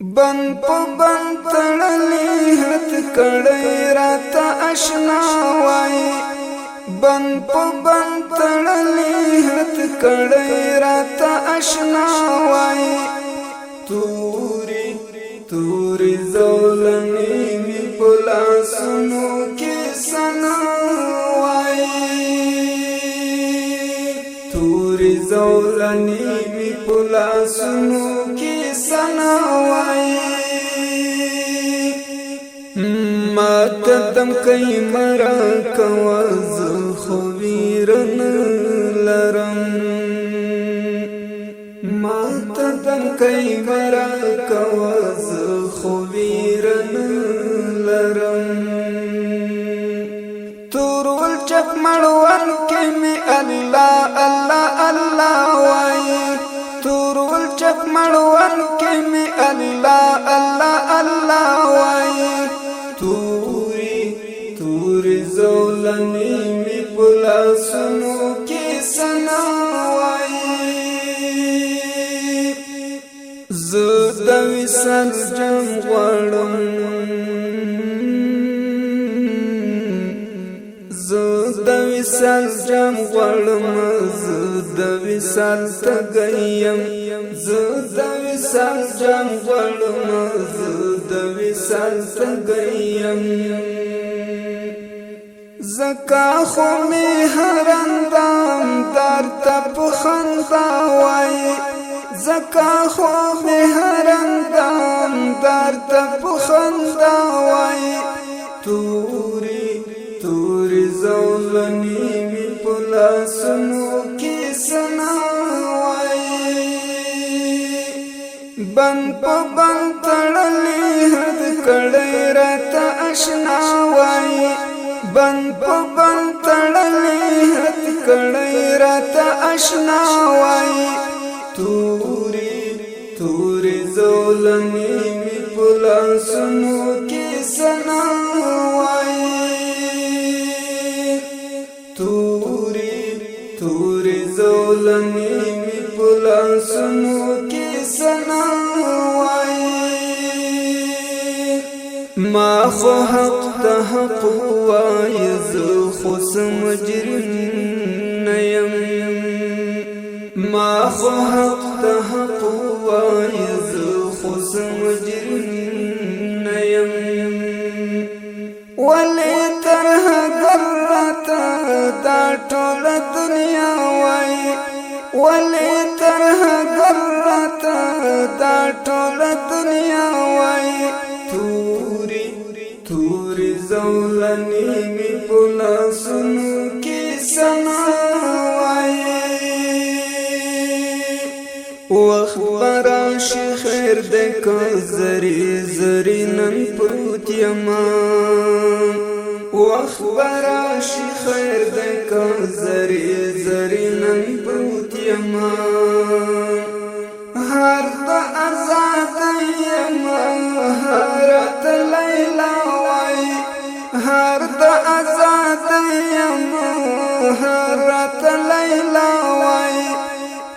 بند په بند تړلې هت کړي راته آشنا وای بند په بند تړلې هت کړي راته آشنا وای توري توري زولنې می پلاسونو کې سنا وای توري زولنې می پلاسونو کې سنا وای ما تدم کای مرا کواز خو ویرن لرم ما تدم کای مرا کواز خو ویرن لرم تورول چپ مړوان کې می الله الله الله وای تورول چپ مړوان کې می الله الله الله وای توري توري زولنې می پلاسونو کې سنا وای زه د وصال جام غواړم زه د وصال جام غواړم زه د وصال تګیم زه د وصال جام غواړم زه د وصال تګیم زکا خو می هرندام در تپ خندا وای زکا خو می هرندام در تپ خندا وای توري توري زولنې می پلاسونو کې سنا وای بند په بند تړلې هد کړي راته آشنا وای بند په بند تړلې هد کړي راته آشنا وای توري توري زولنې می پلاسونو کې سنا وای توري توري زولنې می پلاسونو کې سنا وای ما خو حق ته حق وای زه خو سمجرم نیم ما خو حق ته حق وای زه خو سمجرم نیم ولی ترහ ګرته دا ټول دنیا وای ولی ترh ګرته دا ټول دنیا وای توري توري زولنې می پلاسونو کې سنا وای وخت براشي خیر د کو زری زری نن پروت یما وخت براشي خیر د کو زری زری نن پروت یما هر د آزاد یما هرت لیلا وای هر د آزاد یما هرت لیلا وای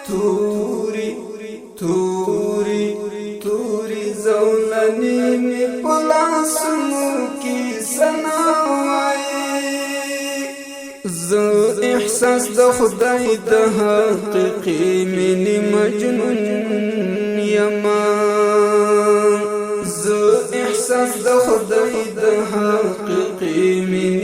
توري توري توري زولنې می پلاسونو کې سنا وای زه احساس د خدای د حقیقي مینې مجنون یما زه احساس د خدای د حقیقي مینې